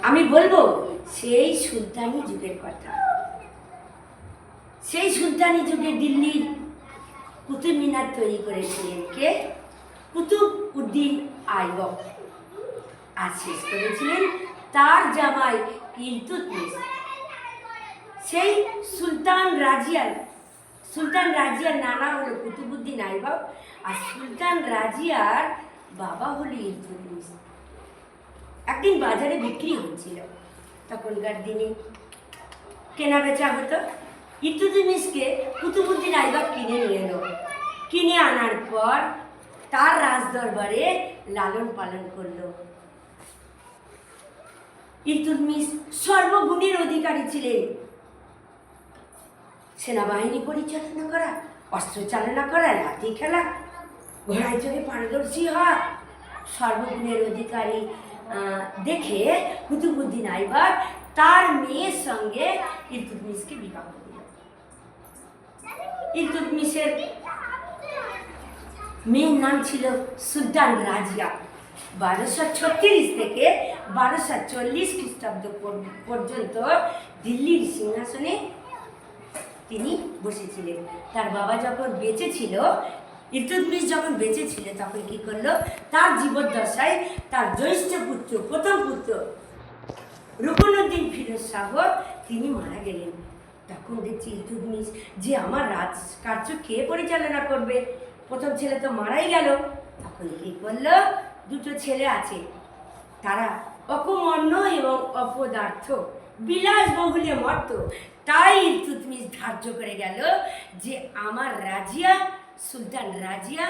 আমি বলবো সেই সুলতানি যুগের কথা। সেই সুলতানি যুগে দিল্লির কুতুব মিনার তৈরি করেছিলেন কে? কুতুব উদ্দিন আইবক। আর শেষ করেছিলেন তার জামাই ইলতুৎমিশ। সেই সুলতান রাজিয়ার নানা হলো কুতুবউদ্দিন আইবক, আর সুলতান রাজিয়ার বাবা হলো ইলতুৎমিশ। একদিন বাজারে বিক্রি হচ্ছিল, তখনকার দিনে কেনা বেচা হতো। ইলতুৎমিশকে কুতুবউদ্দিন আইবক কিনে নিয়ে এলো। কিনে আনার পর তার রাজদরবারে লালন পালন করলো। ইলতুৎমিশ সর্বগুণের অধিকারী ছিলেন। সেনাবাহিনী পরিচালনা করা, অস্ত্র চালনা করা, লাঠি খেলা, ঘোড়ায় চড়ে পারদর্শী হওয়া, সর্বগুণের অধিকারী দেখে কুতুবউদ্দিন আইবক তার মেয়ের সঙ্গে ইলতুৎমিশকে বিবাহ দিল। ইলতুৎমিশের মেয়ের নাম ছিল সুলতান রাজিয়া। 1236 থেকে 1240 খ্রিস্টাব্দ পর্যন্ত দিল্লির সিংহাসনে তিনি বসেছিলেন। তার বাবা যখন বেঁচে ছিল, ইলতুৎমিশ যখন বেঁচে ছিল, তখন কি করলো? তার জীবদ্দশায় তার জ্যৈষ্ঠ পুত্র, প্রথম পুত্র রুকনউদ্দিন ফিরোজ শাহ তিনি মারা গেলেন। তখন দেখছি ইলতুৎমিশ যে আমার রাজকার্য কে পরিচালনা করবে? প্রথম ছেলে তো মারাই গেল। তখন কি করলো? দুটো ছেলে আছে, তারা অকর্মণ্য এবং অপদার্থ, বিলাসবহুলে মত্ত। তাই ইলতুৎমিশ ধার্য করে গেল যে আমার রাজিয়া, সুলতান রাজিয়া,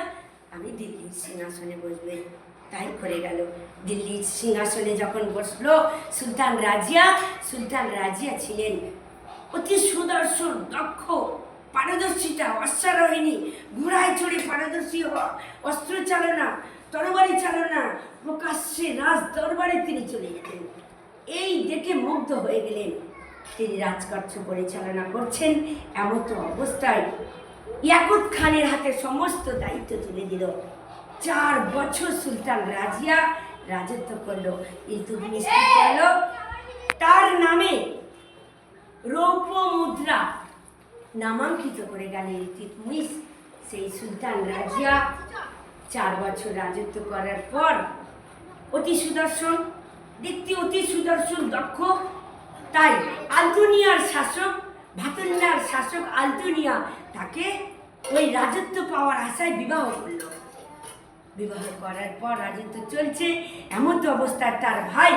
আমি দিল্লির সিংহাসনে বসবে। তাই করে গেল। দিল্লির সিংহাসনে যখন বসলো সুলতান রাজিয়া ছিলেন অতি সুদর্শন, দক্ষ, পারদর্শিতা, অশ্বারোহিণী, ঘোড়ায় চড়ে পারদর্শী হওয়া, অস্ত্র চালনা, তরবারি চালনা, প্রকাশ্যে রাজ দরবারে তিনি চলে যেতেন। এই দেখে মুগ্ধ হয়ে গেলেন। তিনি রাজকার্য পরিচালনা করছেন, এমতো অবস্থায় ইয়াকুত খানের হাতে সমস্ত দায়িত্ব তুলে দিল। 4 বছর সুলতান রাজিয়া রাজত্ব করলো। ইলতুৎমিশ কি করলো? তার নামে রৌপ্য মুদ্রা নামাঙ্কিত করে গেল ইলতুৎমিশ। সেই সুলতান রাজিয়া 4 বছর রাজত্ব করার পর অতি সুদর্শন, দেখতে অতি সুদর্শন, দক্ষ। তাই আলতুনিয়ার শাসক, ভাতুল্লার শাসক আলতুনিয়া তাকে ওই রাজত্ব পাওয়ার আশায় বিবাহ করল। বিবাহ করার পর রাজত্ব চলছে, এমন তো অবস্থায় তার ভাই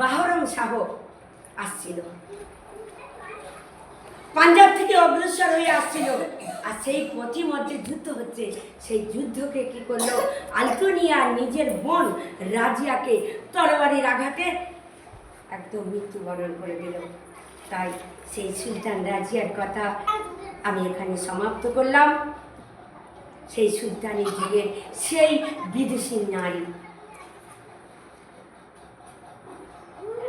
বাহরম শাহ আসছিল, পাঞ্জাব থেকে অগ্রসর হয়ে আসছিল। আর সেই পথি মধ্যে যুদ্ধ হচ্ছে। সেই যুদ্ধকে কি করলো? আলতুনিয়া নিজের বোন রাজিয়াকে তরবারির আঘাতে একদম মৃত্যুবরণ করে দিল। তাই সেই সুলতান রাজিয়ার কথা আমি এখানে সমাপ্ত করলাম। সেই সুলতানি যুগের সেই বিদুষী নারী।